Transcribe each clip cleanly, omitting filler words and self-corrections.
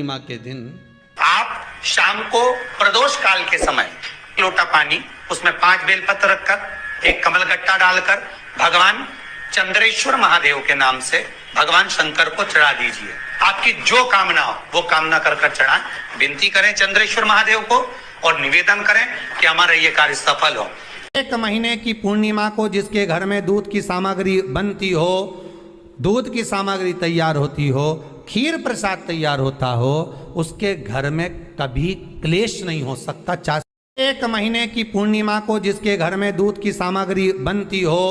पूर्णिमा के दिन आप शाम को प्रदोष काल के समय लोटा पानी, उसमें 5 बेलपत्र रखकर, एक कमलगट्टा डालकर भगवान चंद्रेश्वर महादेव के नाम से भगवान शंकर को चढ़ा दीजिए। आपकी जो कामना हो वो कामना कर चढ़ाएं। विनती करें चंद्रेश्वर महादेव को और निवेदन करें कि हमारा ये कार्य सफल हो। एक महीने की पूर्णिमा को जिसके घर में दूध की सामग्री बनती हो, दूध की सामग्री तैयार होती हो, खीर प्रसाद तैयार होता हो, उसके घर में कभी क्लेश नहीं हो सकता। एक महीने की पूर्णिमा को जिसके घर में दूध की सामग्री बनती हो,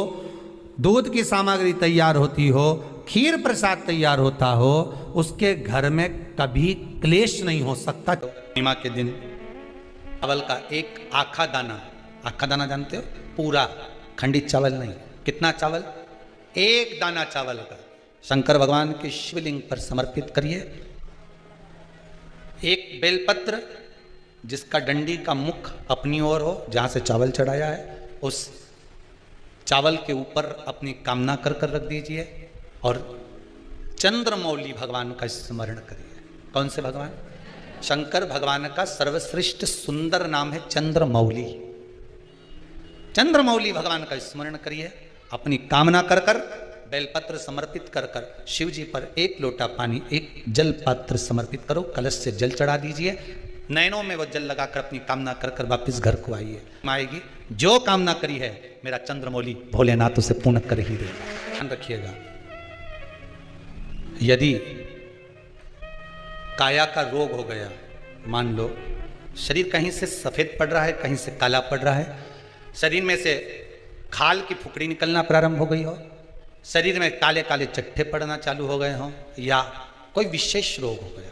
दूध की सामग्री तैयार होती हो, खीर प्रसाद तैयार होता हो, उसके घर में कभी क्लेश नहीं हो सकता। पूर्णिमा के दिन चावल का एक आखा दाना जानते हो, पूरा खंडित चावल नहीं, कितना चावल, एक दाना चावल का शंकर भगवान के शिवलिंग पर समर्पित करिए। एक बेलपत्र जिसका डंडी का मुख अपनी ओर हो, जहां से चावल चढ़ाया है, उस चावल के ऊपर अपनी कामना कर रख दीजिए और चंद्रमौली भगवान का स्मरण करिए। कौन से भगवान? शंकर भगवान का सर्वश्रेष्ठ सुंदर नाम है चंद्रमौली। चंद्रमौली भगवान का स्मरण करिए, अपनी कामना कर बेलपत्र समर्पित कर शिव जी पर एक लोटा पानी, एक जल पात्र समर्पित करो, कलश से जल चढ़ा दीजिए, नयनों में वो जल लगाकर अपनी कामना कर वापस घर को आइए। आएगी जो कामना करी है मेरा चंद्रमौली भोलेनाथ उसे पूर्ण कर ही देगा। ध्यान रखिएगा, यदि काया का रोग हो गया, मान लो शरीर कहीं से सफेद पड़ रहा है, कहीं से काला पड़ रहा है, शरीर में से खाल की फुकड़ी निकलना प्रारंभ हो गई हो, शरीर में काले काले चट्टे पड़ना चालू हो गए हों, या कोई विशेष रोग हो गया,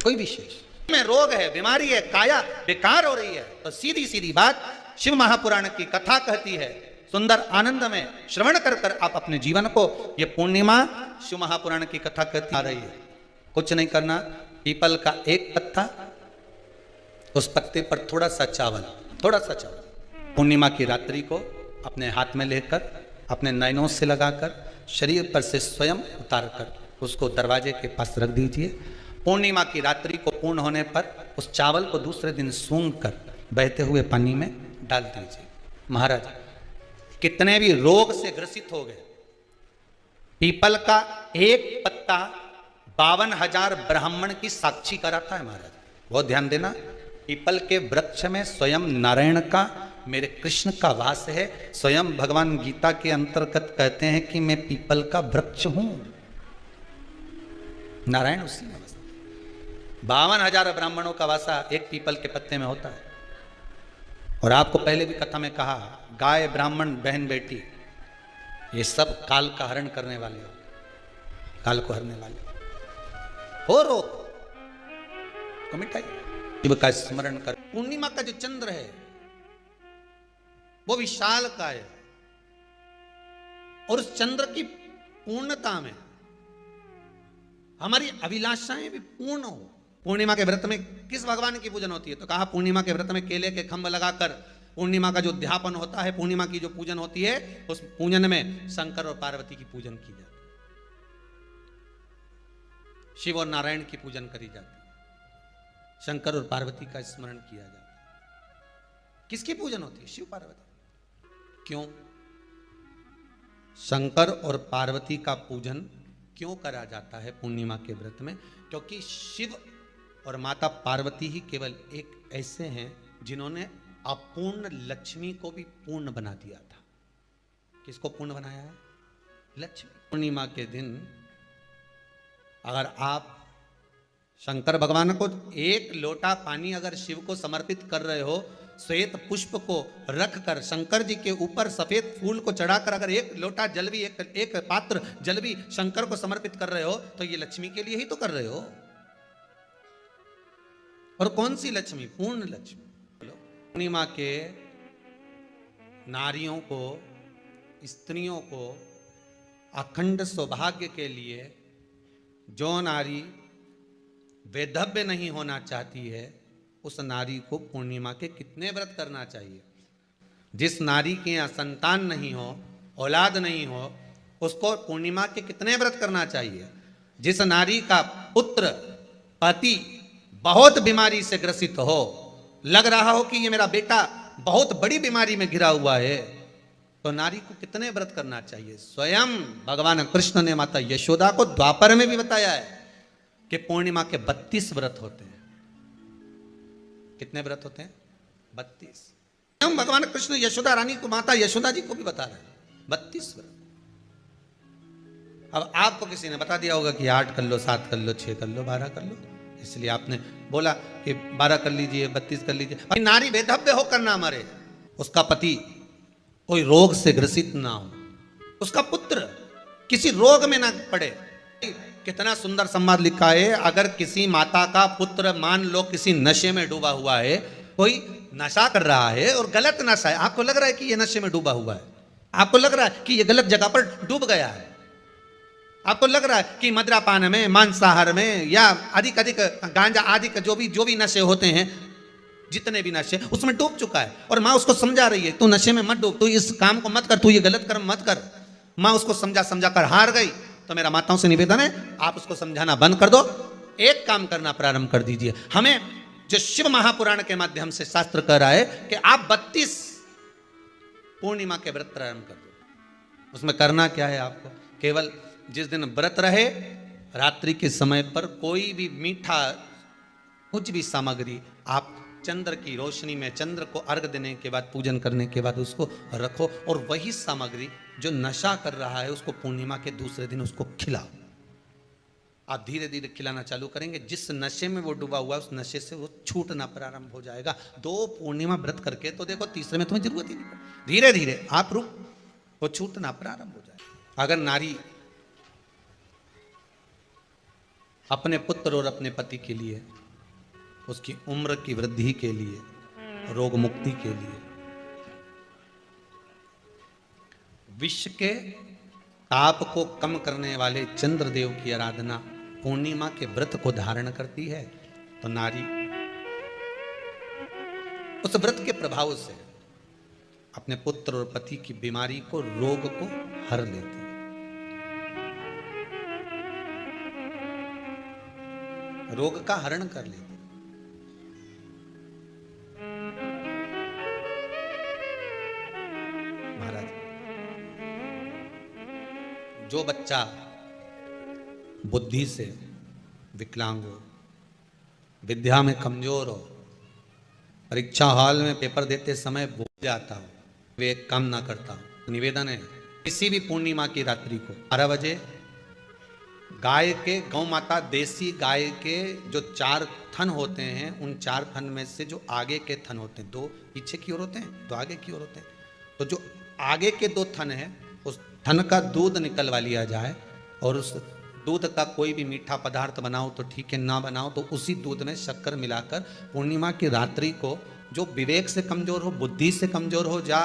कोई विशेष में रोग है, बीमारी है, काया बेकार हो रही है, तो सीधी सीधी बात शिव महापुराण की कथा कहती है, सुंदर आनंद में श्रवण कर आप अपने जीवन को, ये पूर्णिमा शिव महापुराण की कथा कहती आ रही है। कुछ नहीं करना, पीपल का एक पत्ता, उस पत्ते पर थोड़ा सा चावल, पूर्णिमा की रात्रि को अपने हाथ में लेकर, अपने नयनों से लगाकर, शरीर पर से स्वयं उतारकर उसको दरवाजे के पास रख दीजिए। पूर्णिमा की रात्रि को पूर्ण होने पर उस चावल को दूसरे दिन सूंघ कर बहते हुए पानी में डाल दीजिए। महाराज, कितने भी रोग से ग्रसित हो गए, पीपल का एक पत्ता 52,000 ब्राह्मण की साक्षी कराता है। महाराज बहुत ध्यान देना, पीपल के वृक्ष में स्वयं नारायण का, मेरे कृष्ण का वास है। स्वयं भगवान गीता के अंतर्गत कहते हैं कि मैं पीपल का वृक्ष हूं, नारायण उसी में बसता। 52,000 ब्राह्मणों का वासा एक पीपल के पत्ते में होता है। और आपको पहले भी कथा में कहा, गाय, ब्राह्मण, बहन, बेटी, ये सब काल का हरण करने वाले हो, काल को हरने वाले हो, रोग को मिटाइए, शिव का स्मरण कर। पूर्णिमा का जो चंद्र है वो विशाल का है, और उस चंद्र की पूर्णता में हमारी अभिलाषाएं भी पूर्ण हो। पूर्णिमा के व्रत में किस भगवान की पूजन होती है? तो कहा पूर्णिमा के व्रत में केले के खंभ लगाकर पूर्णिमा का जो अध्यापन होता है, पूर्णिमा की जो पूजन होती है, उस पूजन में शंकर और पार्वती की पूजन की जाती है, शिव और नारायण की पूजन करी जाती है, शंकर और पार्वती का स्मरण किया जाता है। किसकी पूजन होती है? शिव पार्वती। क्यों शंकर और पार्वती का पूजन क्यों करा जाता है पूर्णिमा के व्रत में? क्योंकि शिव और माता पार्वती ही केवल एक ऐसे हैं जिन्होंने अपूर्ण लक्ष्मी को भी पूर्ण बना दिया था। किसको पूर्ण बनाया है? लक्ष्मी। पूर्णिमा के दिन अगर आप शंकर भगवान को एक लोटा पानी अगर शिव को समर्पित कर रहे हो, श्वेत पुष्प को रखकर शंकर जी के ऊपर सफेद फूल को चढ़ाकर अगर एक लोटा जल भी, एक पात्र जल भी शंकर को समर्पित कर रहे हो, तो ये लक्ष्मी के लिए ही तो कर रहे हो। और कौन सी लक्ष्मी? पूर्ण लक्ष्मी। पूर्णिमा के नारियों को, स्त्रियों को अखंड सौभाग्य के लिए, जो नारी वैधव्य नहीं होना चाहती है, उस नारी को पूर्णिमा के कितने व्रत करना चाहिए? जिस नारी के यहाँ संतान नहीं हो, औलाद नहीं हो, उसको पूर्णिमा के कितने व्रत करना चाहिए? जिस नारी का पुत्र पति बहुत बीमारी से ग्रसित हो, लग रहा हो कि ये मेरा बेटा बहुत बड़ी बीमारी में घिरा हुआ है, तो नारी को कितने व्रत करना चाहिए? स्वयं भगवान कृष्ण ने माता यशोदा को द्वापर में भी बताया है कि पूर्णिमा के 32 व्रत होते हैं। कितने व्रत होते हैं? 32। हम भगवान कृष्ण यशोदा रानी को, माता यशोदा जी को भी बता रहे हैं 32 व्रत। अब आपको किसी ने बता दिया होगा कि 8 कर लो, 7 कर लो, 6 कर लो, 12 कर लो, इसलिए आपने बोला कि 12 कर लीजिए, 32 कर लीजिए। नारी बेधव्य होकर ना मरे, उसका पति कोई रोग से ग्रसित ना हो, उसका पुत्र किसी रोग में ना पड़े। कितना सुंदर संवाद लिखा है, अगर किसी माता का पुत्र मान लो किसी नशे में डूबा हुआ है, कोई नशा कर रहा है और गलत नशा है, आपको लग रहा है कि ये नशे में डूबा हुआ है, आपको लग रहा है कि ये गलत जगह पर डूब गया है, आपको लग रहा है कि मदिरापान में, मांसाहार में या अधिक अधिक गांजा आदि का जो भी नशे होते हैं, जितने भी नशे, उसमें डूब चुका है और माँ उसको समझा रही है, तू नशे में मत डूब, तू इस काम को मत कर, तू ये गलत कर्म मत कर। माँ उसको समझा कर हार गई। तो मेरा माताओं से निवेदन है, आप उसको समझाना बंद कर दो, एक काम करना प्रारंभ कर दीजिए। हमें जो शिव महापुराण के माध्यम से शास्त्र कह रहा है कि आप 32 पूर्णिमा के व्रत प्रारंभ कर दो। उसमें करना क्या है? आपको केवल जिस दिन व्रत रहे, रात्रि के समय पर कोई भी मीठा कुछ भी सामग्री आप चंद्र की रोशनी में, चंद्र को अर्घ देने के बाद, पूजन करने के बाद उसको रखो, और वही सामग्री जो नशा कर रहा है उसको पूर्णिमा के दूसरे दिन उसको खिलाओ। आप धीरे धीरे खिलाना चालू करेंगे, जिस नशे में वो डूबा हुआ उस नशे से वो छूटना प्रारंभ हो जाएगा। 2 पूर्णिमा व्रत करके तो देखो, तीसरे में तुम्हें जरूरत ही नहीं पड़ेगी, धीरे धीरे आप रुक, वो छूटना प्रारंभ हो जाएगा। अगर नारी अपने पुत्र और अपने पति के लिए, उसकी उम्र की वृद्धि के लिए, रोग मुक्ति के लिए, विश्व के ताप को कम करने वाले चंद्रदेव की आराधना पूर्णिमा के व्रत को धारण करती है, तो नारी उस व्रत के प्रभाव से अपने पुत्र और पति की बीमारी को, रोग को हर लेती है। रोग का हरण कर लेती। महाराज, जो बच्चा बुद्धि से विकलांग हो, विद्या में कमजोर हो, परीक्षा हॉल में पेपर देते समय भूल जाता हो, वे काम ना करता हो, तो निवेदन है किसी भी पूर्णिमा की रात्रि को 12 बजे गाय के, गौ माता देसी गाय के जो 4 थन होते हैं, उन 4 थन में से जो आगे के थन होते हैं, 2 पीछे की ओर होते हैं, 2 आगे की ओर होते हैं, तो जो आगे के 2 थन हैं उस थन का दूध निकलवा लिया जाए, और उस दूध का कोई भी मीठा पदार्थ बनाओ तो ठीक है, ना बनाओ तो उसी दूध में शक्कर मिलाकर पूर्णिमा की रात्रि को, जो विवेक से कमजोर हो, बुद्धि से कमजोर हो, या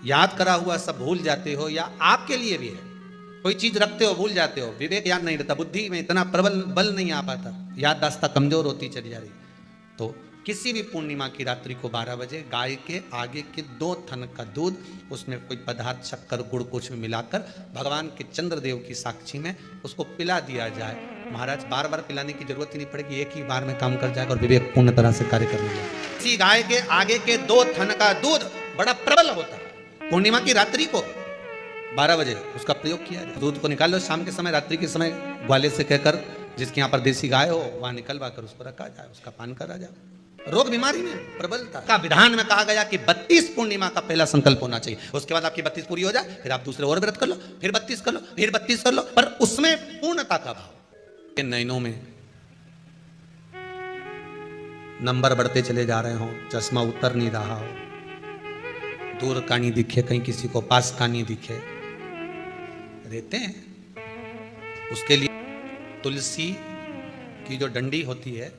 याद करा हुआ सब भूल जाते हो, या आपके लिए भी है कोई चीज रखते हो भूल जाते हो, विवेक याद नहीं रहता, बुद्धि में इतना प्रबल बल नहीं आ पाता, याददाश्त कमजोर होती चली जा रही, तो किसी भी पूर्णिमा की रात्रि को 12 बजे गाय के आगे के 2 थन का दूध, उसमें कोई पदार्थ, शक्कर, गुड़ कुछ भी मिलाकर भगवान के चंद्रदेव की साक्षी में उसको पिला दिया जाए। महाराज, बार बार पिलाने की जरूरत ही नहीं पड़ेगी, एक ही बार में काम कर जाएगा और विवेक पूर्ण तरह से कार्य कर लेगा। इसी गाय के आगे के 2 थन का दूध बड़ा प्रबल होता है। पूर्णिमा की रात्रि को 12 बजे उसका प्रयोग किया जाए। दूध को निकाल लो, शाम के समय, रात्रि के समय ग्वाले से कहकर, जिसके यहाँ पर देसी गाय हो वहां निकलवा कर उसको रखा जाए, उसका पान करा जाए। रोग बीमारी में प्रबलता का विधान में कहा गया कि 32 पूर्णिमा का पहला संकल्प होना चाहिए, उसके बाद आपकी 32 पूरी हो जाए, फिर आप दूसरे और व्रत कर लो, फिर 32 कर लो, फिर 32 कर लो, पर उसमें पूर्णता का भाव। नैनों में नंबर बढ़ते चले जा रहे हो, चश्मा उतर नहीं रहा हो, दूर का नहीं दिखे, कहीं किसी को पास का नहीं दिखे, रहते हैं, उसके लिए तुलसी की जो डंडी होती है,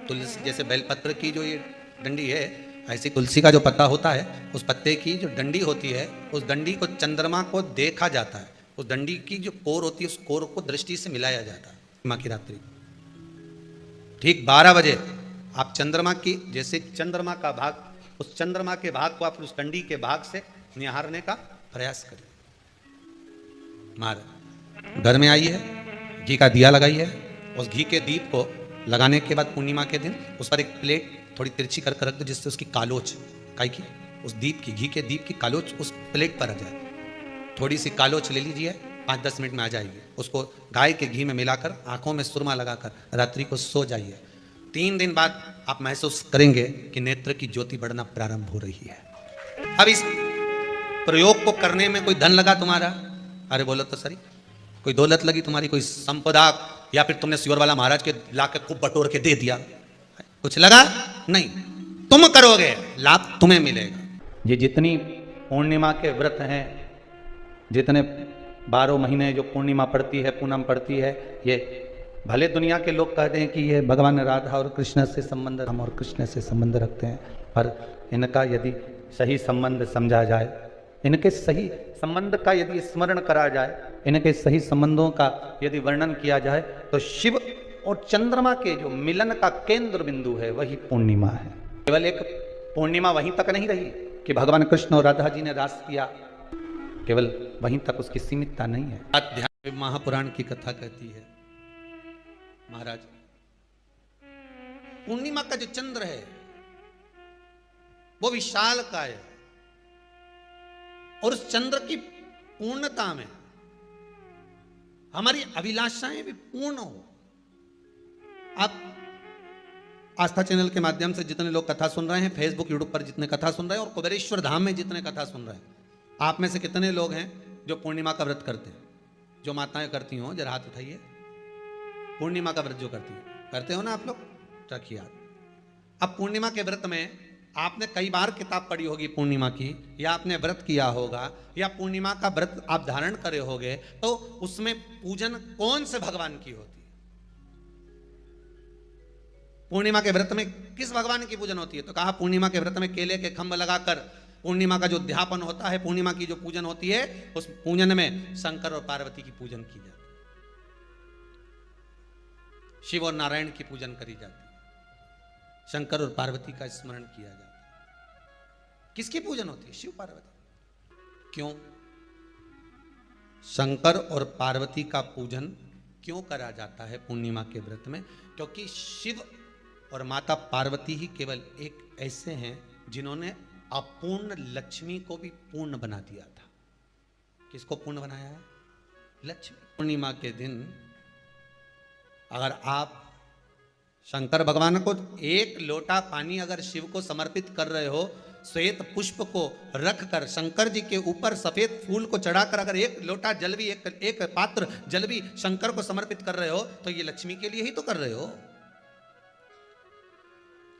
तुलसी जैसे बेलपत्र की जो ये डंडी है, ऐसी तुलसी का जो पत्ता होता है, उस पत्ते की जो डंडी होती है, उस डंडी को चंद्रमा को देखा जाता है, उस डंडी की जो कोर होती है, उस कोर को दृष्टि से मिलाया जाता है। माँ की रात्रि ठीक 12 बजे आप चंद्रमा की, जैसे चंद्रमा का भाग, उस चंद्रमा के भाग को आप उस डंडी के भाग से निहारने का प्रयास करें। महाराज घर में आई है, घी का दिया लगाई है, उस घी के दीप को लगाने के बाद पूर्णिमा के दिन उस पर एक प्लेट थोड़ी तिरछी करके रख दो, जिससे उसकी कालोच काई की उस दीप की, घी के दीप की कालोच उस प्लेट पर आ जाए। थोड़ी सी कालोच ले लीजिए, 5-10 मिनट में आ जाएगी। उसको गाय के घी में मिलाकर आंखों में सुरमा लगाकर रात्रि को सो जाइए। 3 दिन बाद आप महसूस करेंगे कि नेत्र की ज्योति बढ़ना प्रारंभ हो रही है। अब इस प्रयोग को करने में कोई धन लगा तुम्हारा? अरे बोलो तो सही। कोई दौलत लगी तुम्हारी, कोई संपदा, या फिर तुमने सियोर वाला महाराज के लाके खूब बटोर के दे दिया, कुछ लगा नहीं। तुम करोगे, लाभ तुम्हें मिलेगा। ये जितनी पूर्णिमा के व्रत हैं, जितने 12 महीने जो पूर्णिमा पड़ती है, पूनम पड़ती है, ये भले दुनिया के लोग कहते हैं कि ये भगवान राधा और कृष्ण से संबंध, हम और कृष्ण से संबंध रखते हैं, पर इनका यदि सही संबंध समझा जाए, इनके सही संबंध का यदि स्मरण करा जाए, इनके सही संबंधों का यदि वर्णन किया जाए, तो शिव और चंद्रमा के जो मिलन का केंद्र बिंदु है वही पूर्णिमा है। केवल एक पूर्णिमा वहीं तक नहीं रही कि भगवान कृष्ण और राधा जी ने रास किया, केवल वहीं तक उसकी सीमितता नहीं है। अध्यात्म महापुराण की कथा कहती है, महाराज पूर्णिमा का जो चंद्र है वो विशाल का है, और उस चंद्र की पूर्णता में हमारी अभिलाषाएं भी पूर्ण हो। आप आस्था चैनल के माध्यम से जितने लोग कथा सुन रहे हैं, फेसबुक यूट्यूब पर जितने कथा सुन रहे हैं, और कुबेरेश्वर धाम में जितने कथा सुन रहे हैं, आप में से कितने लोग हैं जो पूर्णिमा का व्रत करते हैं? जो माताएं करती हो जरा हाथ उठाइए। पूर्णिमा का व्रत जो करते हो ना आप लोग, रखिए हाथ। अब पूर्णिमा के व्रत में आपने कई बार किताब पढ़ी होगी पूर्णिमा की, या आपने व्रत किया होगा, या पूर्णिमा का व्रत आप धारण करे होगे, तो उसमें पूजन कौन से भगवान की होती है? पूर्णिमा के व्रत में किस भगवान की पूजन होती है? तो कहा पूर्णिमा के व्रत में केले के खंभ लगाकर पूर्णिमा का जो अध्यापन होता है, पूर्णिमा की जो पूजन होती है, उस पूजन में शंकर और पार्वती की पूजन की जाती है, शिव और नारायण की पूजन करी जाती है, शंकर और पार्वती का स्मरण किया जाता है। किसकी पूजन होती है? शिव पार्वती। क्यों शंकर और पार्वती का पूजन क्यों करा जाता है पूर्णिमा के व्रत में? क्योंकि शिव और माता पार्वती ही केवल एक ऐसे हैं जिन्होंने अपूर्ण लक्ष्मी को भी पूर्ण बना दिया था। किसको पूर्ण बनाया है? लक्ष्मी। पूर्णिमा के दिन अगर आप शंकर भगवान को एक लोटा पानी अगर शिव को समर्पित कर रहे हो, श्वेत पुष्प को रखकर शंकर जी के ऊपर सफेद फूल को चढ़ाकर अगर एक लोटा जल भी, एक पात्र जल भी शंकर को समर्पित कर रहे हो, तो ये लक्ष्मी के लिए ही तो कर रहे हो।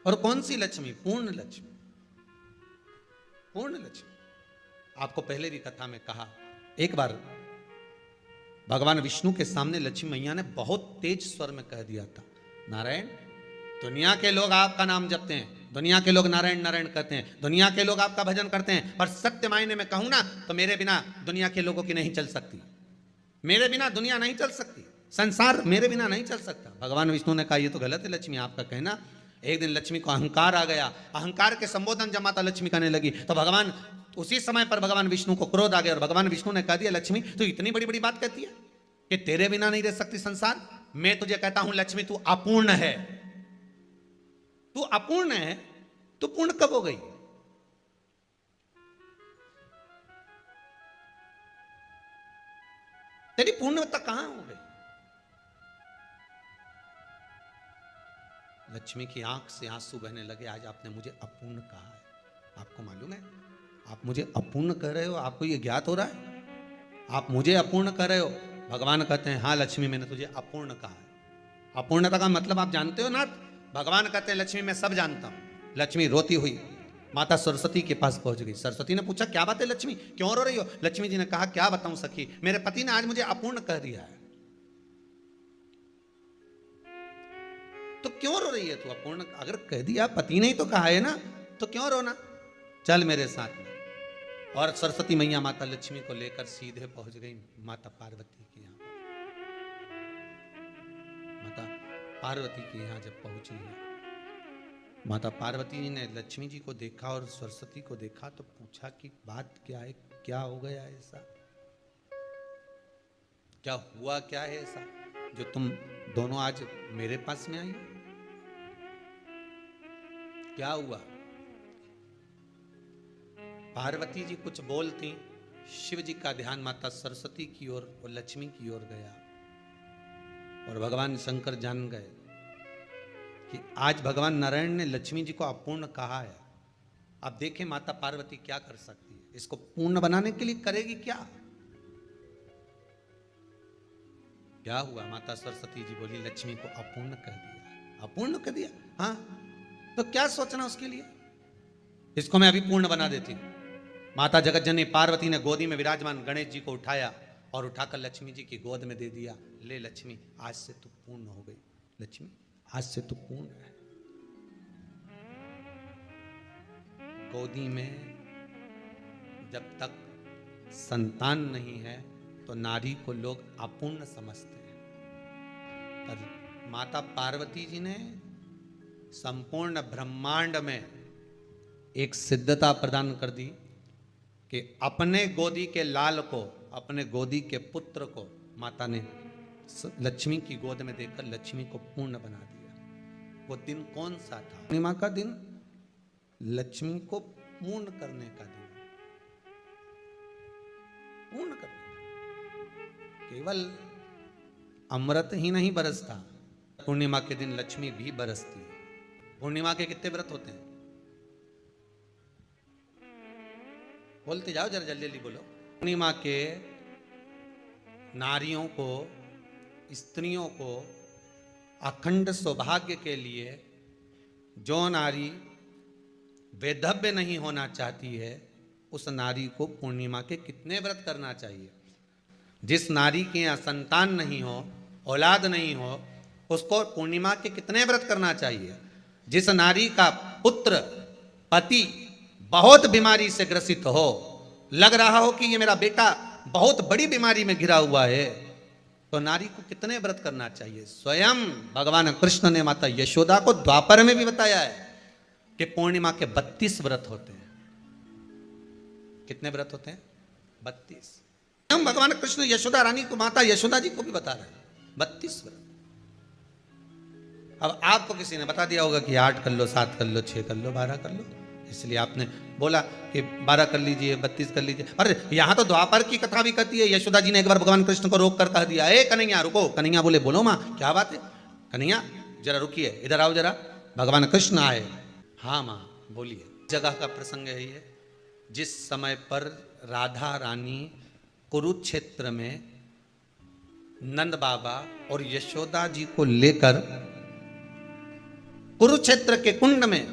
और कौन सी लक्ष्मी? पूर्ण लक्ष्मी। पूर्ण लक्ष्मी। आपको पहले भी कथा में कहा, एक बार भगवान विष्णु के सामने लक्ष्मी मैया ने बहुत तेज स्वर में कह दिया था, नारायण, दुनिया के लोग आपका नाम जपते हैं, दुनिया के लोग नारायण नारायण कहते हैं, दुनिया के लोग आपका भजन करते हैं, पर सत्य मायने में कहूं ना तो मेरे बिना दुनिया के लोगों की नहीं चल सकती, मेरे बिना दुनिया नहीं चल सकती, संसार मेरे बिना नहीं चल सकता। भगवान विष्णु ने कहा ये तो गलत है लक्ष्मी आपका कहना। एक दिन लक्ष्मी को अहंकार आ गया, अहंकार के संबोधन जब माता लक्ष्मी करने लगी तो भगवान उसी समय पर भगवान विष्णु को क्रोध आ गया, और भगवान विष्णु ने कह दिया, लक्ष्मी तू इतनी बड़ी बड़ी बात कहती है कि तेरे बिना नहीं रह सकती संसार? मैं तुझे कहता हूं लक्ष्मी तू अपूर्ण है, तू अपूर्ण है, तू पूर्ण कब हो गई? तेरी पूर्णता कहां हो गई? लक्ष्मी की आंख से आंसू बहने लगे। आज आपने मुझे अपूर्ण कहा है, आपको मालूम है आप मुझे अपूर्ण कह रहे हो? आपको ये ज्ञात हो रहा है आप मुझे अपूर्ण कह रहे हो? भगवान कहते हैं हाँ लक्ष्मी मैंने तुझे अपूर्ण कहा है। अपूर्णता का मतलब आप जानते हो ना? भगवान कहते हैं लक्ष्मी मैं सब जानता हूं। लक्ष्मी रोती हुई माता सरस्वती के पास पहुंच गई। सरस्वती ने पूछा क्या बात है लक्ष्मी, क्यों रो रही हो? लक्ष्मी जी ने कहा क्या बताऊं सखी, मेरे पति ने आज मुझे अपूर्ण कह दिया है। तो क्यों रो रही है तू? अपूर्ण अगर कह दिया, पति ने ही तो कहा है ना, तो क्यों रोना? चल मेरे साथ में। और सरस्वती मैया माता लक्ष्मी को लेकर सीधे पहुंच गई माता पार्वती के यहाँ। माता पार्वती के यहाँ जब पहुंची है, माता पार्वती जी ने लक्ष्मी जी को देखा और सरस्वती को देखा तो पूछा कि बात क्या है, क्या हो गया ऐसा? क्या हुआ क्या है ऐसा जो तुम दोनों आज मेरे पास में आई? क्या हुआ? पार्वती जी कुछ बोलती, शिव जी का ध्यान माता सरस्वती की ओर और लक्ष्मी की ओर गया और भगवान शंकर जान गए कि आज भगवान नारायण ने लक्ष्मी जी को अपूर्ण कहा है। अब देखें माता पार्वती क्या कर सकती है, इसको पूर्ण बनाने के लिए करेगी क्या? क्या हुआ? माता सरस्वती जी बोली लक्ष्मी को अपूर्ण कर दिया। अपूर्ण कर दिया? हाँ, तो क्या सोचना उसके लिए, इसको मैं अभी पूर्ण बना देती हूं। माता जगत जननी पार्वती ने गोदी में विराजमान गणेश जी को उठाया और उठाकर लक्ष्मी जी की गोद में दे दिया। ले लक्ष्मी, आज से तू पूर्ण हो गई। लक्ष्मी, आज से तू पूर्ण है। गोदी में जब तक संतान नहीं है तो नारी को लोग अपूर्ण समझते हैं, पर माता पार्वती जी ने संपूर्ण ब्रह्मांड में एक सिद्धता प्रदान कर दी कि अपने गोदी के लाल को, अपने गोदी के पुत्र को माता ने लक्ष्मी की गोद में देकर लक्ष्मी को पूर्ण बना दिया। वो दिन कौन सा था? पूर्णिमा का दिन, लक्ष्मी को पूर्ण करने का दिन, पूर्ण करने का। केवल अमृत ही नहीं बरसता, पूर्णिमा के दिन लक्ष्मी भी बरसती है। पूर्णिमा के कितने व्रत होते हैं? बोलते जाओ, जरा जल्दी जल्दी बोलो। पूर्णिमा के नारियों को, स्त्रियों को अखंड सौभाग्य के लिए, जो नारी वैधव्य नहीं होना चाहती है उस नारी को पूर्णिमा के कितने व्रत करना चाहिए? जिस नारी के यहाँ संतान नहीं हो, औलाद नहीं हो, उसको पूर्णिमा के कितने व्रत करना चाहिए? जिस नारी का पुत्र, पति बहुत बीमारी से ग्रसित हो, लग रहा हो कि ये मेरा बेटा बहुत बड़ी बीमारी में घिरा हुआ है, तो नारी को कितने व्रत करना चाहिए? स्वयं भगवान कृष्ण ने माता यशोदा को द्वापर में भी बताया है कि पूर्णिमा के 32 व्रत होते हैं। कितने व्रत होते हैं? 32। हम भगवान कृष्ण यशोदा रानी को, माता यशोदा जी को भी बता रहे हैं 32 व्रत। अब आपको किसी ने बता दिया होगा कि 8 कर लो, 7 कर लो, 6 कर लो, 12 कर लो, इसलिए आपने बोला कि 12 कर लीजिए, 32 कर लीजिए। अरे यहां तो द्वापर की कथा भी कहती है। यशोदा जी ने एक बार भगवान कृष्ण को रोक कर कह दिया, ए कन्हैया रुको। कन्हैया बोले, बोलो माँ क्या बात है? कन्हैया जरा रुकिए, इधर आओ जरा। भगवान कृष्ण आए। हाँ माँ बोलिए। जगह का प्रसंग है ये, जिस समय पर राधा रानी कुरुक्षेत्र में नंद बाबा और यशोदा जी को लेकर कुरुक्षेत्र के कुंड में,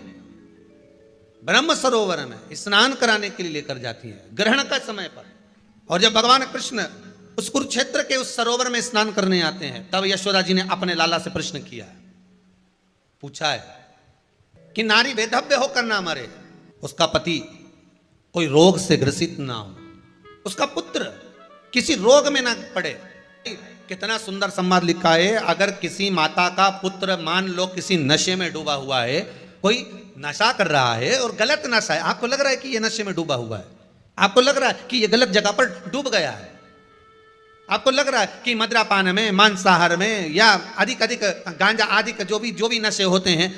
ब्रह्म सरोवर में स्नान कराने के लिए लेकर जाती है ग्रहण का समय पर। और जब भगवान कृष्ण उस कुरुक्षेत्र के उस सरोवर में स्नान करने आते हैं, तब यशोदा जी ने अपने लाला से प्रश्न किया है, पूछा है कि नारी वैधव्य होकर ना मरे, उसका पति कोई रोग से ग्रसित ना हो, उसका पुत्र किसी रोग में ना पड़े। कितना सुंदर संवाद लिखा है। अगर किसी माता का पुत्र मान लो किसी नशे में डूबा हुआ है, कोई नशा कर रहा है और गलत नशा है, आपको लग रहा है कि ये नशे में डूबा हुआ है, आपको लग रहा है कि ये गलत जगह पर डूब गया है, आपको लग रहा है कि मद्रापान में, मांसाहार में या अधिक गांजा आदि का जो भी नशे होते हैं,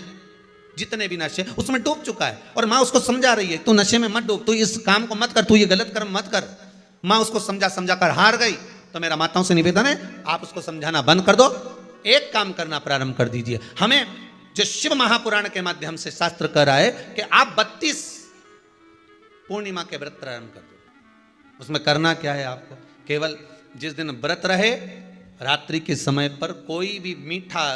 जितने भी नशे, उसमें डूब चुका है। और माँ उसको समझा रही है, तू नशे में मत डूब, तू इस काम को मत कर, तू ये गलत कर्म मत कर। माँ उसको समझा कर हार गई। तो मेरा माताओं से निवेदन है, आप उसको समझाना बंद कर दो, एक काम करना प्रारंभ कर दीजिए। हमें जो शिव महापुराण के माध्यम से शास्त्र कह रहा है कि आप 32 पूर्णिमा के व्रत प्रारंभ कर दो। उसमें करना क्या है आपको? केवल जिस दिन व्रत रहे, रात्रि के समय पर कोई भी मीठा,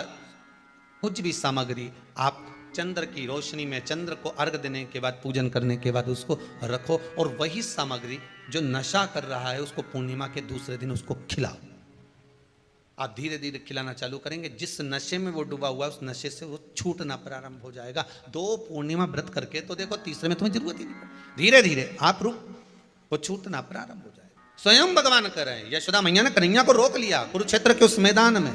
कुछ भी सामग्री आप चंद्र की रोशनी में, चंद्र को अर्घ देने के बाद, पूजन करने के बाद उसको रखो, और वही सामग्री जो नशा कर रहा है उसको पूर्णिमा के दूसरे दिन उसको खिलाओ। आप धीरे धीरे खिलाना चालू करेंगे, जिस नशे में वो डूबा हुआ है उस नशे से वो छूटना प्रारंभ हो जाएगा। 2 पूर्णिमा व्रत करके तो देखो, तीसरे में तुम्हें जरूरत ही नहीं पड़ेगी। धीरे धीरे आप रुक, वो छूटना प्रारंभ हो जाएगा। स्वयं भगवान कर रहे हैं। यशोदा मैया ने कन्हैया को रोक लिया कुरुक्षेत्र के उस मैदान में,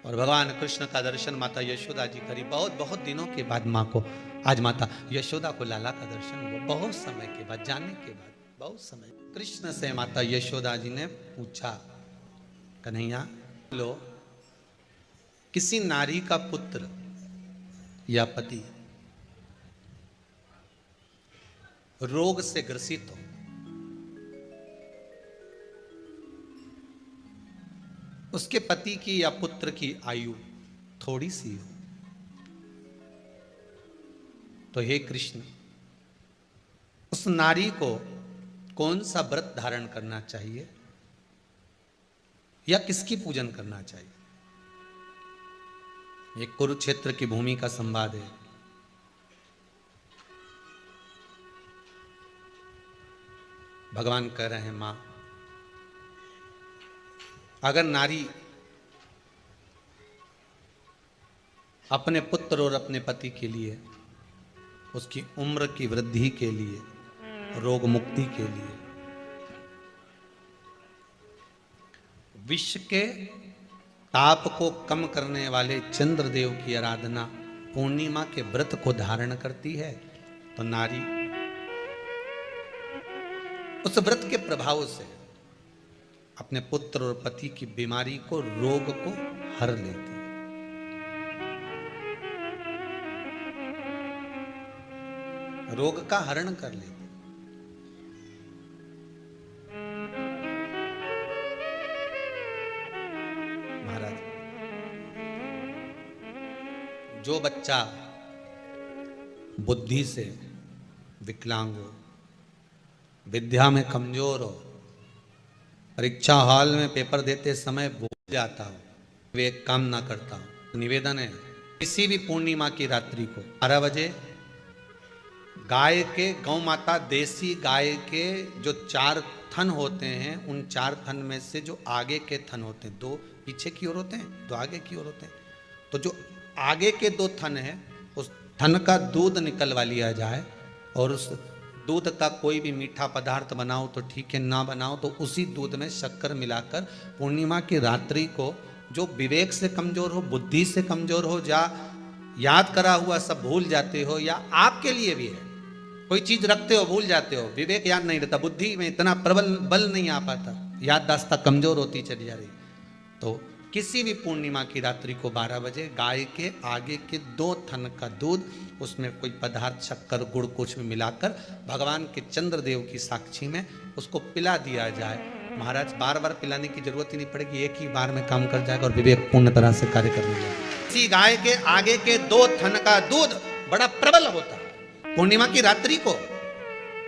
और भगवान कृष्ण का दर्शन माता यशोदा जी करी। बहुत दिनों के बाद माँ को, आज माता यशोदा को लाला का दर्शन हुआ, बहुत समय के बाद, जानने के बाद। बहुत समय। कृष्ण से माता यशोदा जी ने पूछा, कन्हैया लो, किसी नारी का पुत्र या पति रोग से ग्रसित हो, उसके पति की या पुत्र की आयु थोड़ी सी हो, तो हे कृष्ण, उस नारी को कौन सा व्रत धारण करना चाहिए या किसकी पूजन करना चाहिए? ये कुरुक्षेत्र की भूमि का संवाद है। भगवान कह रहे हैं, मां, अगर नारी अपने पुत्र और अपने पति के लिए, उसकी उम्र की वृद्धि के लिए, रोग मुक्ति के लिए, विश्व के ताप को कम करने वाले चंद्रदेव की आराधना पूर्णिमा के व्रत को धारण करती है, तो नारी उस व्रत के प्रभाव से अपने पुत्र और पति की बीमारी को, रोग को हर लेती है। रोग का हरण कर लेती। महाराज, जो बच्चा बुद्धि से विकलांग हो, विद्या में कमजोर हो, परीक्षा हॉल में पेपर देते समय भूल जाता हो, वे एक काम ना करता हो, निवेदन है किसी भी पूर्णिमा की रात्रि को 12 बजे गाय के, गौ माता देसी गाय के जो 4 थन होते हैं, उन 4 थन में से जो आगे के थन होते हैं, 2 पीछे की ओर होते हैं, 2 आगे की ओर होते हैं, तो जो आगे के 2 थन हैं, उस थन का दूध निकलवा लिया जाए और उस दूध का कोई भी मीठा पदार्थ बनाओ तो ठीक है, ना बनाओ तो उसी दूध में शक्कर मिलाकर पूर्णिमा की रात्रि को, जो विवेक से कमजोर हो, बुद्धि से कमजोर हो, या याद करा हुआ सब भूल जाते हो, या आपके लिए भी है, कोई चीज रखते हो भूल जाते हो, विवेक याद नहीं रहता, बुद्धि में इतना प्रबल बल नहीं आ पाता, याददाश्त कमजोर होती चली जा रही, तो किसी भी पूर्णिमा की रात्रि को 12 बजे गाय के आगे के 2 थन का दूध, उसमें कोई पदार्थ, शक्कर, गुड़ कुछ भी मिलाकर भगवान के चंद्रदेव की साक्षी में उसको पिला दिया जाए। महाराज, बार बार पिलाने की जरूरत ही नहीं पड़ेगी, एक ही बार में काम कर जाएगा और विवेक पूर्ण तरह से कार्य करने जाएगा। इसी गाय के आगे के 2 थन का दूध बड़ा प्रबल होता है। पूर्णिमा की रात्रि को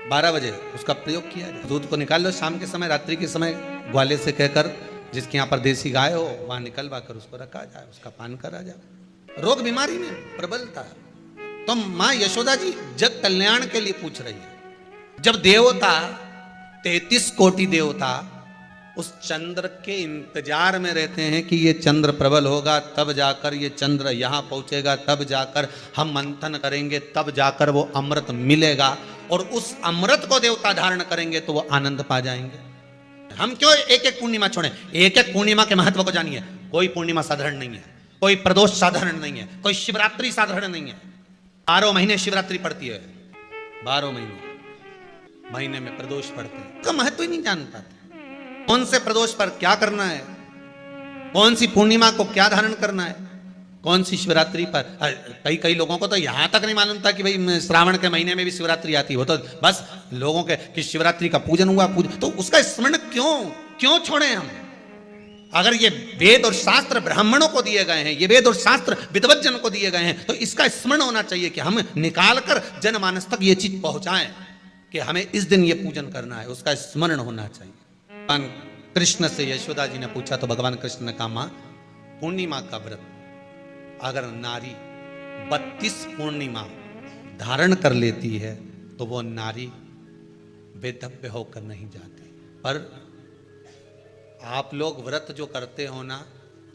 12 बजे उसका प्रयोग किया जाए। दूध को निकाल लो शाम के समय, रात्रि के समय ग्वाले से कहकर, जिसके यहाँ पर देसी गाय हो वहां निकलवा कर उसको रखा जाए, उसका पान करा जाए। रोग बीमारी में प्रबलता है। तो मां यशोदा जी जग कल्याण के लिए पूछ रही है। जब देवता 33 कोटि देवता उस चंद्र के इंतजार में रहते हैं कि ये चंद्र प्रबल होगा, तब जाकर ये चंद्र यहां पहुंचेगा, तब जाकर हम मंथन करेंगे, तब जाकर वो अमृत मिलेगा, और उस अमृत को देवता धारण करेंगे तो वो आनंद पा जाएंगे। हम क्यों एक एक पूर्णिमा छोड़ें? एक एक पूर्णिमा के महत्व को जानिए। कोई पूर्णिमा साधारण नहीं है, कोई प्रदोष साधारण नहीं है, कोई शिवरात्रि साधारण नहीं है। 12 महीने शिवरात्रि पड़ती है, 12 महीने में प्रदोष पड़ते हैं, का महत्व ही नहीं जान पाते। कौन से प्रदोष पर क्या करना है, कौन सी पूर्णिमा को क्या धारण करना है, कौन सी शिवरात्रि पर। कई लोगों को तो यहां तक नहीं मालूम था कि भाई श्रावण के महीने में भी शिवरात्रि आती है। वो तो बस लोगों के कि शिवरात्रि का पूजन हुआ, तो उसका स्मरण क्यों छोड़े हम? अगर ये वेद और शास्त्र ब्राह्मणों को दिए गए हैं, ये वेद और शास्त्र विद्वत जन को दिए गए हैं, तो इसका स्मरण होना चाहिए कि हम निकाल कर जनमानस तक ये चीज पहुंचाएं कि हमें इस दिन ये पूजन करना है, उसका स्मरण होना चाहिए। भगवान कृष्ण से यशोदा जी ने पूछा तो भगवान कृष्ण ने कहा, मां, पूर्णिमा का व्रत अगर नारी 32 पूर्णिमा धारण कर लेती है तो वो नारी बेधव्य होकर नहीं जाती। पर आप लोग व्रत जो करते हो ना,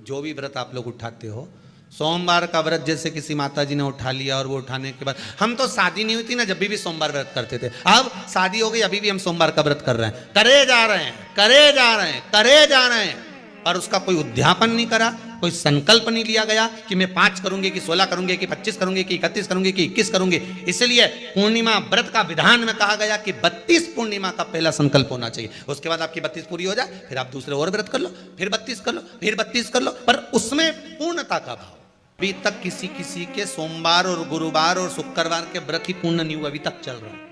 जो भी व्रत आप लोग उठाते हो, सोमवार का व्रत जैसे किसी माता जी ने उठा लिया और वो उठाने के बाद, हम तो शादी नहीं हुई थी ना जब भी सोमवार व्रत करते थे, अब शादी हो गई अभी भी हम सोमवार का व्रत कर रहे हैं, करे जा रहे हैं, करे जा रहे हैं, करे जा रहे हैं। पर उसका कोई उद्यापन नहीं करा, कोई संकल्प नहीं लिया गया कि मैं 5 करूंगी कि 16 करूंगी कि 25 करूंगी कि 31 करूंगी कि 21 करूंगी। इसलिए पूर्णिमा व्रत का विधान में कहा गया कि 32 पूर्णिमा का पहला संकल्प होना चाहिए। उसके बाद आपकी 32 पूरी हो जाए, फिर आप दूसरे और व्रत कर लो, फिर 32 कर लो, फिर 32 कर लो, पर उसमें पूर्णता का भाव। अभी तक किसी के सोमवार और गुरुवार और शुक्रवार के व्रत ही पूर्ण नहीं हुआ, अभी तक चल रहा है,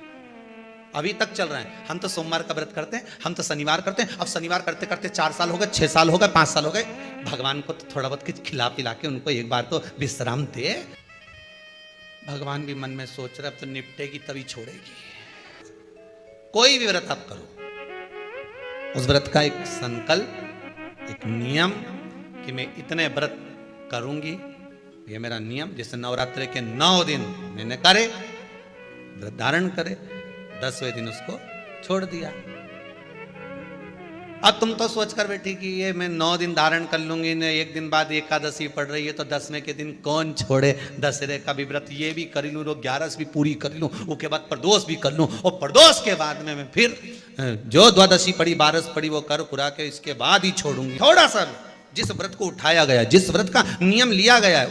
अभी तक चल रहा है। हम तो सोमवार का व्रत करते हैं, हम तो शनिवार करते हैं। अब शनिवार करते करते 4 साल हो गए, 6 साल हो गए, 5 साल हो गए। भगवान को तो थोड़ा बहुत कुछ खिला पिला के उनको एक बार तो विश्राम दे। भगवान भी मन में सोच रहे अब तो निपटेगी तभी छोड़ेगी। कोई भी व्रत आप करो, उस व्रत का एक संकल्प, एक नियम कि मैं इतने व्रत करूंगी, ये मेरा नियम। जैसे नवरात्रि के 9 दिन मैंने करे, व्रत धारण करे, 10वें दिन उसको छोड़ दिया। अब तुम तो सोच कर बैठी कि ये मैं 9 दिन धारण कर लूंगी न, एक दिन बाद एकादशी पड़ रही है तो 10वें के दिन कौन छोड़े। दशहरे का भी व्रत ये भी कर लूँ, 11 भी पूरी कर लूँ, उसके बाद प्रदोष भी कर लूँ, और प्रदोष के बाद में मैं फिर जो द्वादशी पड़ी 12 पड़ी वो कर कुरा के इसके बाद ही छोड़ूंगी। थोड़ा सा जिस व्रत को उठाया गया, जिस व्रत का नियम लिया गया है,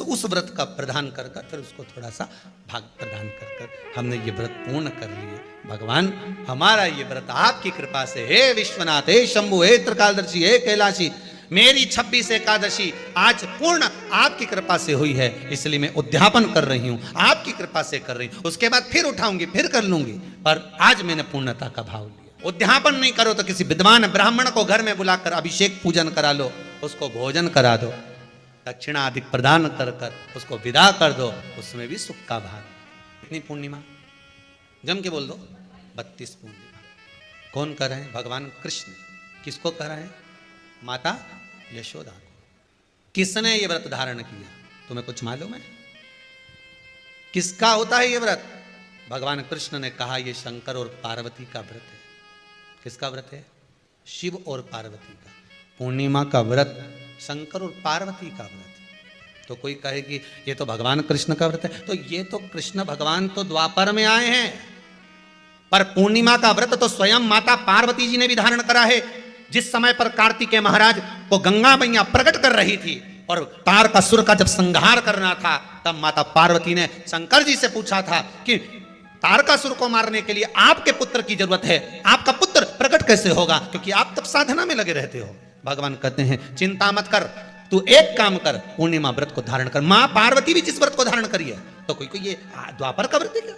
उस व्रत का प्रदान कर कर फिर उसको थोड़ा सा भाग प्रदान कर कर हमने ये व्रत पूर्ण कर लिए। भगवान हमारा ये व्रत आपकी कृपा से, हे विश्वनाथ, हे शंभु, हे त्रिकालदर्शी, हे कैलाशी, मेरी 26 एकादशी आज पूर्ण आपकी कृपा से हुई है, इसलिए मैं उद्यापन कर रही हूँ, आपकी कृपा से कर रही हूँ। उसके बाद फिर उठाऊंगी, फिर कर लूंगी, पर आज मैंने पूर्णता का भाव लिया। उद्यापन नहीं करो तो किसी विद्वान ब्राह्मण को घर में बुलाकर अभिषेक पूजन करा लो, उसको भोजन करा दो, दक्षिणा अधिक प्रदान कर कर उसको विदा कर दो, उसमें भी सुख का भाग। इतनी पूर्णिमा जम के बोल दो, 32 पूर्णिमा। कौन कर रहे हैं? भगवान कृष्ण। किसको कर रहे हैं? माता यशोदा को। किसने ये व्रत धारण किया? तुम्हें कुछ मालूम है किसका होता है ये व्रत? भगवान कृष्ण ने कहा ये शंकर और पार्वती का व्रत है। किसका व्रत है? शिव और पार्वती का। पूर्णिमा का व्रत शंकर और पार्वती का व्रत। तो कोई कहे कि ये तो भगवान कृष्ण का व्रत है, तो ये तो कृष्ण भगवान तो द्वापर में आए हैं, पर पूर्णिमा का व्रत तो स्वयं माता पार्वती जी ने भी धारण करा है। जिस समय पर कार्तिकेय महाराज को गंगा मैया प्रकट कर रही थी और तारकासुर का जब संहार करना था, तब माता पार्वती ने शंकर जी से पूछा था कि तारकासुर को मारने के लिए आपके पुत्र की जरूरत है, आपका पुत्र प्रकट कैसे होगा, क्योंकि आप तब साधना में लगे रहते हो। भगवान कहते हैं चिंता मत कर, तू एक काम कर, पूर्णिमा व्रत को धारण कर। मां पार्वती भी जिस व्रत को धारण करी है, तो कोई ये द्वापर का व्रत है क्या?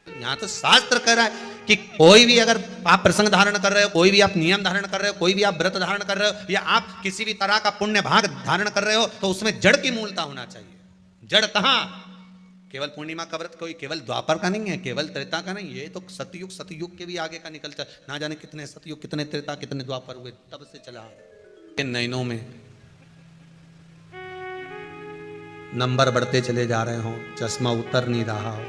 यहां तो शास्त्र कह रहा है कि कोई भी अगर आप प्रसंग धारण कर रहे हो, कोई भी आप नियम धारण कर रहे हो, कोई भी आप व्रत धारण कर रहे हो, या आप किसी भी तरह का पुण्य भाग धारण कर रहे हो, तो उसमें जड़ की मूलता होना चाहिए। जड़ कहां? केवल पूर्णिमा का व्रत कोई केवल द्वापर का नहीं है, केवल त्रेता का नहीं, ये तो सतयुग के भी आगे का निकलता है। ना जाने कितने सतयुग, कितने त्रेता, कितने द्वापर हुए, तब से चला। नैनों में नंबर बढ़ते चले जा रहे हो, चश्मा उतर नहीं रहा हो,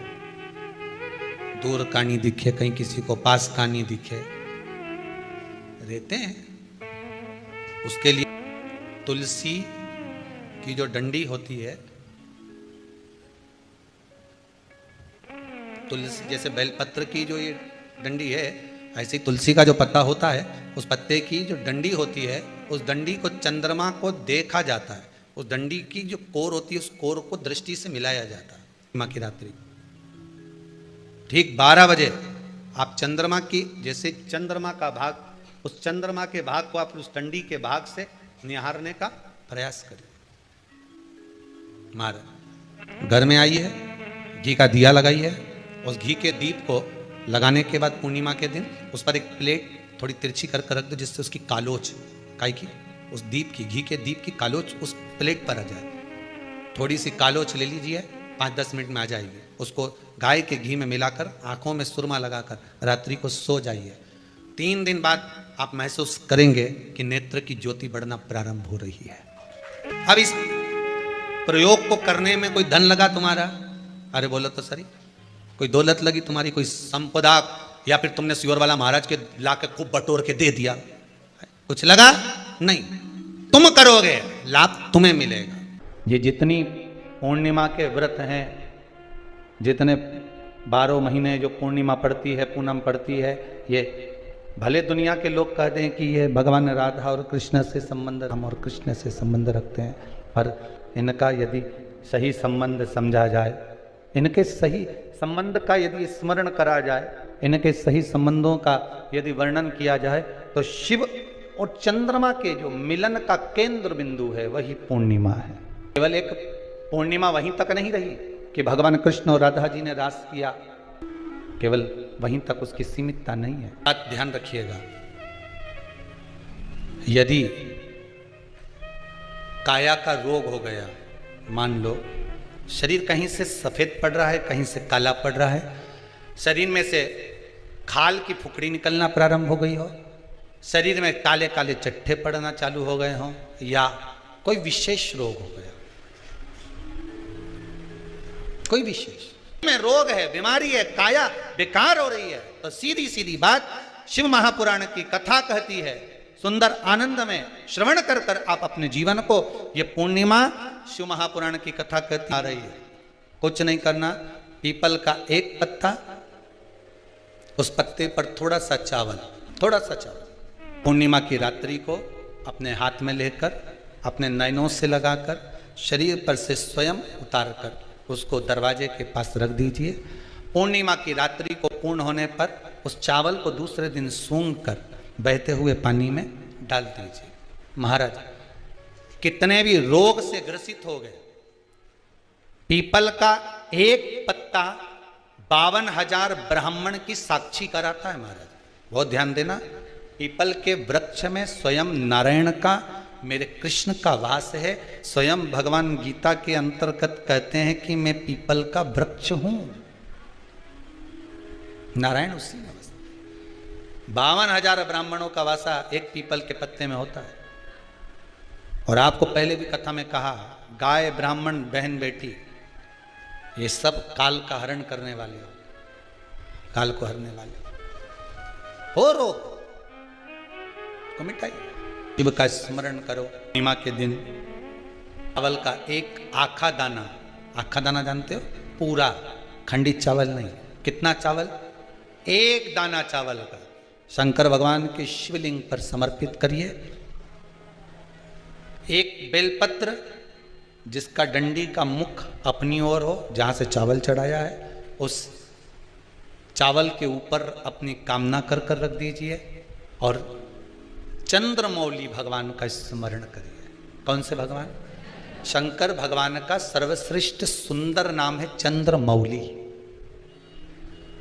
दूर का नहीं दिखे, कहीं किसी को पास का नहीं दिखे, रहते हैं। उसके लिए तुलसी की जो डंडी होती है, तुलसी जैसे बेलपत्र की जो ये डंडी है, ऐसे ही तुलसी का जो पत्ता होता है, उस पत्ते की जो डंडी होती है, उस डंडी को चंद्रमा को देखा जाता है। उस डंडी की जो कोर होती है, उस कोर को दृष्टि से मिलाया जाता है। माँ की रात्रि ठीक 12 बजे आप चंद्रमा की, जैसे चंद्रमा का भाग, उस चंद्रमा के भाग को आप उस डंडी के भाग से निहारने का प्रयास करें। मारा घर में आई है, घी का दिया लगाई है, उस घी के दीप को लगाने के बाद पूर्णिमा के दिन उस पर एक प्लेट थोड़ी तिरछी कर रख दो, जिससे उसकी कालोच, काई की, उस दीप की, घी के दीप की कालोच उस प्लेट पर आ जाए। थोड़ी सी कालोच ले लीजिए, 5-10 मिनट में आ जाएगी। उसको गाय के घी में मिलाकर आंखों में सुरमा लगाकर रात्रि को सो जाइए। 3 दिन बाद आप महसूस करेंगे कि नेत्र की ज्योति बढ़ना प्रारंभ हो रही है। अब इस प्रयोग को करने में कोई धन लगा तुम्हारा? अरे बोलो तो सही। कोई दौलत लगी तुम्हारी, कोई संपदा, या फिर तुमने सियोरवाला महाराज के लाके खूब बटोर के दे दिया, कुछ लगा? नहीं। तुम करोगे, लाभ तुम्हें मिलेगा। ये जितनी पूर्णिमा के व्रत हैं, जितने 12 महीने जो पूर्णिमा पड़ती है, पूनम पड़ती है, ये भले दुनिया के लोग कहते हैं कि ये भगवान राधा और कृष्ण से संबंध, हम और कृष्ण से संबंध रखते हैं, पर इनका यदि सही संबंध समझा जाए, इनके सही संबंध का यदि स्मरण करा जाए, इनके सही संबंधों का यदि वर्णन किया जाए, तो शिव और चंद्रमा के जो मिलन का केंद्र बिंदु है वही पूर्णिमा है। केवल एक पूर्णिमा वहीं तक नहीं रही कि भगवान कृष्ण और राधा जी ने रास किया, केवल वहीं तक उसकी सीमितता नहीं है। बात ध्यान रखिएगा, यदि काया का रोग हो गया, मान लो शरीर कहीं से सफेद पड़ रहा है, कहीं से काला पड़ रहा है, शरीर में से खाल की फुकड़ी निकलना प्रारंभ हो गई हो, शरीर में काले काले चट्टे पड़ना चालू हो गए हों, या कोई विशेष रोग हो गया, कोई विशेष में रोग है, बीमारी है, काया बेकार हो रही है, तो सीधी सीधी बात शिव महापुराण की कथा कहती है, सुंदर आनंद में श्रवण कर कर आप अपने जीवन को, ये पूर्णिमा शिव महापुराण की कथा कहती आ रही है। कुछ नहीं करना, पीपल का एक पत्ता, उस पत्ते पर थोड़ा सा चावल, थोड़ा सा चावल, पूर्णिमा की रात्रि को अपने हाथ में लेकर, अपने नयनों से लगाकर, शरीर पर से स्वयं उतार कर उसको दरवाजे के पास रख दीजिए। पूर्णिमा की रात्रि को पूर्ण होने पर उस चावल को दूसरे दिन सूंघ कर बहते हुए पानी में डाल दीजिए। महाराज कितने भी रोग से ग्रसित हो गए, पीपल का एक पत्ता 52,000 ब्राह्मण की साक्षी कराता है। महाराज बहुत ध्यान देना, पीपल के वृक्ष में स्वयं नारायण का, मेरे कृष्ण का वास है। स्वयं भगवान गीता के अंतर्गत कहते हैं कि मैं पीपल का वृक्ष हूं, नारायण उसी में बसते। 52,000 ब्राह्मणों का वासा एक पीपल के पत्ते में होता है। और आपको पहले भी कथा में कहा, गाय, ब्राह्मण, बहन, बेटी, ये सब काल का हरण करने वाले हो, काल को हरने वाले हो। रोग को मिटाइए, शिव का स्मरण करो। पूर्णिमा के दिन चावल का एक आखा दाना, आखा दाना जानते हो, पूरा खंडित चावल नहीं, कितना चावल, एक दाना चावल का शंकर भगवान के शिवलिंग पर समर्पित करिए। एक बेलपत्र जिसका डंडी का मुख अपनी ओर हो, जहां से चावल चढ़ाया है, उस चावल के ऊपर अपनी कामना कर कर रख दीजिए और चंद्रमौली भगवान का स्मरण करिए। कौन से भगवान? शंकर भगवान का सर्वश्रेष्ठ सुंदर नाम है चंद्रमौली।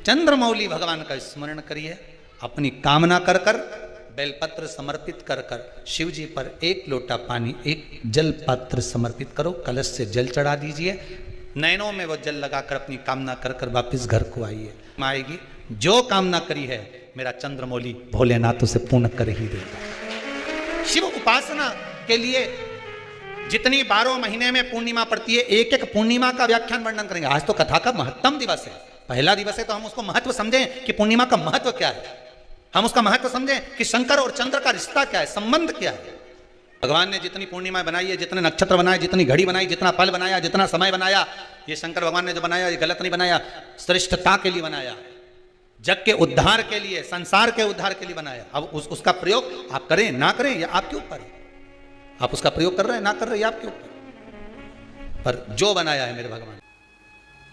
चंद्रमौली भगवान का स्मरण करिए, अपनी कामना कर कर बेलपत्र समर्पित कर कर शिव जी पर एक लोटा पानी, एक जल पात्र समर्पित करो, कलश से जल चढ़ा दीजिए, नैनों में वो जल लगाकर अपनी कामना कर कर वापिस घर को आइए। आएगी जो कामना करी है मेरा चंद्रमौली भोलेनाथ उसे पूर्ण कर ही देगा। शिव उपासना के लिए जितनी 12 महीने में पूर्णिमा पड़ती है, एक एक पूर्णिमा का व्याख्यान वर्णन करेंगे। आज तो कथा का महत्तम दिवस है, पहला दिवस है, तो हम उसको महत्व समझें कि पूर्णिमा का महत्व क्या है, हम उसका महत्व समझें कि शंकर और चंद्र का रिश्ता क्या है, संबंध क्या है। भगवान ने जितनी पूर्णिमा बनाई है, जितने नक्षत्र बनाए, जितनी घड़ी बनाई, जितना पल बनाया, जितना समय बनाया, ये शंकर भगवान ने जो बनाया ये गलत नहीं बनाया, श्रेष्ठता के लिए बनाया, जग के उद्धार के लिए, संसार के उद्धार के लिए बनाया। अब उसका प्रयोग आप करें ना करें ये आपके ऊपर है, आप उसका प्रयोग कर रहे हैं ना कर रहे हैं आपके ऊपर, पर जो बनाया है मेरे भगवान।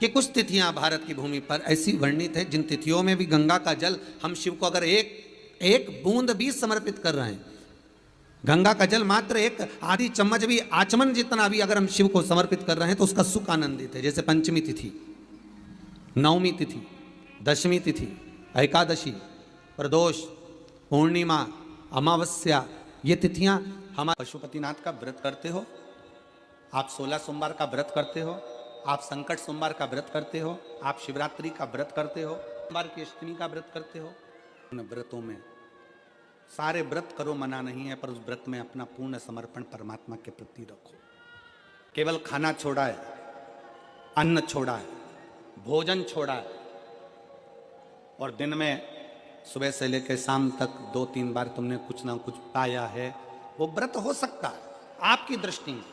कि कुछ तिथियां भारत की भूमि पर ऐसी वर्णित है जिन तिथियों में भी गंगा का जल, हम शिव को अगर एक बूंद भी समर्पित कर रहे हैं, गंगा का जल मात्र एक आधी चम्मच भी, आचमन जितना भी अगर हम शिव को समर्पित कर रहे हैं तो उसका सुख आनंदित है। जैसे पंचमी तिथि, नवमी तिथि, दशमी तिथि, एकादशी, प्रदोष, पूर्णिमा, अमावस्या, ये तिथियां हम पशुपतिनाथ का व्रत करते हो, आप 16 सोमवार का व्रत करते हो, आप संकट सोमवार का व्रत करते हो, आप शिवरात्रि का व्रत करते हो, सोमवार की अष्टमी का व्रत करते हो। उन व्रतों में सारे व्रत करो, मना नहीं है, पर उस व्रत में अपना पूर्ण समर्पण परमात्मा के प्रति रखो। केवल खाना छोड़ा है, अन्न छोड़ा है, भोजन छोड़ा है, और दिन में सुबह से लेकर शाम तक 2-3 बार तुमने कुछ ना कुछ पाया है, वो व्रत हो सकता है आपकी दृष्टि में,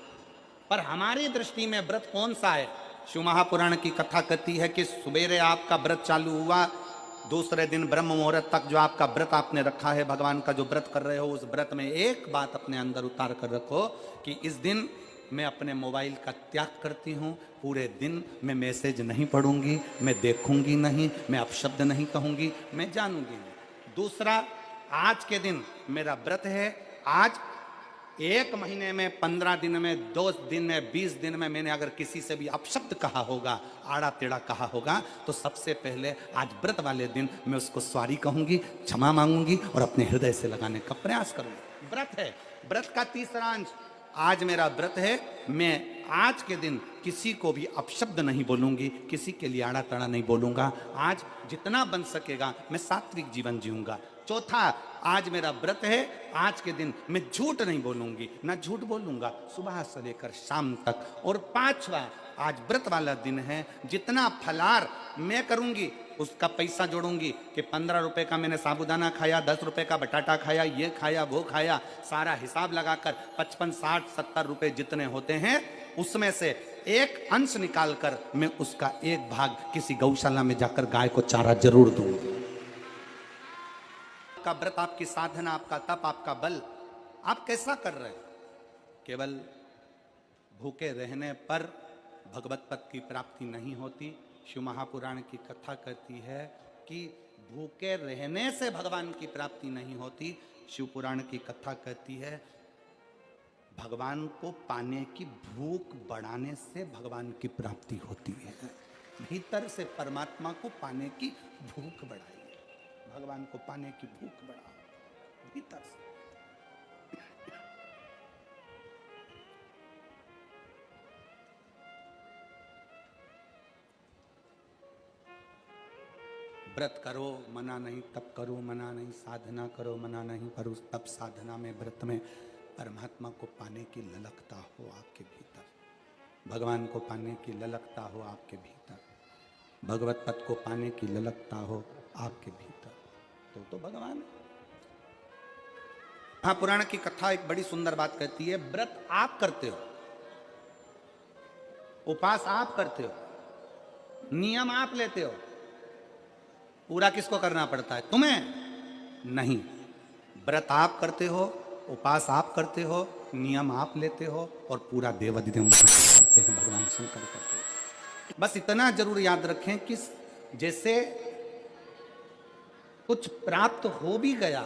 पर हमारी दृष्टि में व्रत कौन सा है? शिव महापुराण की कथा कहती है कि सुबेरे आपका व्रत चालू हुआ, दूसरे दिन ब्रह्म मुहूर्त तक जो आपका व्रत आपने रखा है, भगवान का जो व्रत कर रहे हो, उस व्रत में एक बात अपने अंदर उतार कर रखो कि इस दिन मैं अपने मोबाइल का त्याग करती हूँ। पूरे दिन मैं मैसेज नहीं पढ़ूंगी, मैं देखूंगी नहीं, मैं अपशब्द नहीं कहूंगी, मैं जानूंगी नहीं। दूसरा, आज के दिन मेरा व्रत है। आज 1 महीने में, 15 दिन में, 2 दिन में, 20 दिन में मैंने अगर किसी से भी अपशब्द कहा होगा, आड़ा टेढ़ा कहा होगा, तो सबसे पहले आज व्रत वाले दिन मैं उसको सॉरी कहूंगी, क्षमा मांगूंगी और अपने हृदय से लगाने का प्रयास करूंगी। व्रत है। व्रत का तीसरा अंश, आज मेरा व्रत है, मैं आज के दिन किसी को भी अपशब्द नहीं बोलूंगी, किसी के लिए आड़ा टेढ़ा नहीं बोलूंगा। आज जितना बन सकेगा मैं सात्विक जीवन जीऊंगा। चौथा, आज मेरा व्रत है, आज के दिन मैं झूठ नहीं बोलूंगी, ना झूठ बोलूंगा सुबह से लेकर शाम तक। और पांचवा, आज व्रत वाला दिन है, जितना फलार मैं करूंगी उसका पैसा जोड़ूंगी कि 15 रुपए का मैंने साबुदाना खाया, 10 रुपए का बटाटा खाया, ये खाया, वो खाया, सारा हिसाब लगाकर 55, 60, 70 रुपए जितने होते हैं उसमें से एक अंश निकालकर मैं उसका एक भाग किसी गौशाला में जाकर गाय को चारा जरूर दूंगी। आपका व्रत, आपकी साधना, आपका तप, आपका बल, आप कैसा कर रहे हैं? केवल भूखे रहने पर भगवत पद की प्राप्ति नहीं होती। शिव महापुराण की कथा कहती है कि भूखे रहने से भगवान की प्राप्ति नहीं होती। शिव पुराण की कथा कहती है भगवान को पाने की भूख बढ़ाने से भगवान की प्राप्ति होती है। भीतर से परमात्मा को पाने की भूख बढ़ाइए, भगवान को पाने की भूख बढ़ाओ भीतर से। व्रत करो मना नहीं, तप करो मना नहीं, साधना करो मना नहीं, पर उस तप साधना में, व्रत में परमात्मा को पाने की ललकता हो आपके भीतर, भगवान को पाने की ललकता हो आपके भीतर, भगवत पद को पाने की ललकता हो आपके भीतर, तो भगवान है। महापुराण की कथा एक बड़ी सुंदर बात कहती है, व्रत आप करते हो, उपास आप करते हो, नियम आप लेते हो, पूरा किसको करना पड़ता है? तुम्हें नहीं। व्रत आप करते हो, उपास आप करते हो, नियम आप लेते हो और पूरा देवाधिदेव करते हैं, भगवान शंकर करते हैं। बस इतना जरूर याद रखें कि जैसे कुछ प्राप्त हो भी गया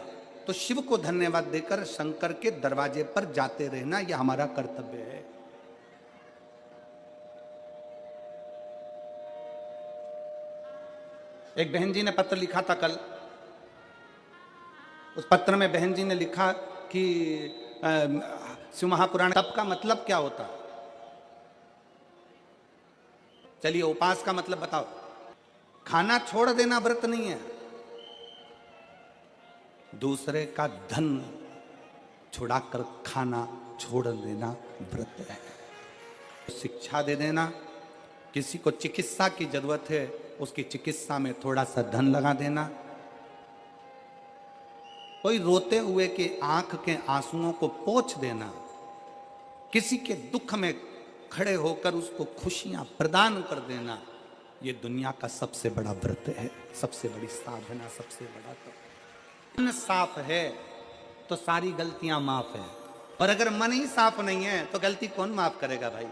तो शिव को धन्यवाद देकर शंकर के दरवाजे पर जाते रहना, यह हमारा कर्तव्य है। एक बहन जी ने पत्र लिखा था कल। उस पत्र में बहन जी ने लिखा कि शिव महापुराण तप का मतलब क्या होता है? चलिए, उपास का मतलब बताओ। खाना छोड़ देना व्रत नहीं है, दूसरे का धन छुड़ाकर खाना छोड़ देना व्रत है। शिक्षा दे देना, किसी को चिकित्सा की जरूरत है, उसकी चिकित्सा में थोड़ा सा धन लगा देना, कोई रोते हुए के आंख के आंसुओं को पोंछ देना, किसी के दुख में खड़े होकर उसको खुशियां प्रदान कर देना, ये दुनिया का सबसे बड़ा व्रत है, सबसे बड़ी साधना, सबसे बड़ा तप। मन साफ है तो सारी गलतियां माफ है, और अगर मन ही साफ नहीं है तो गलती कौन माफ करेगा भाई?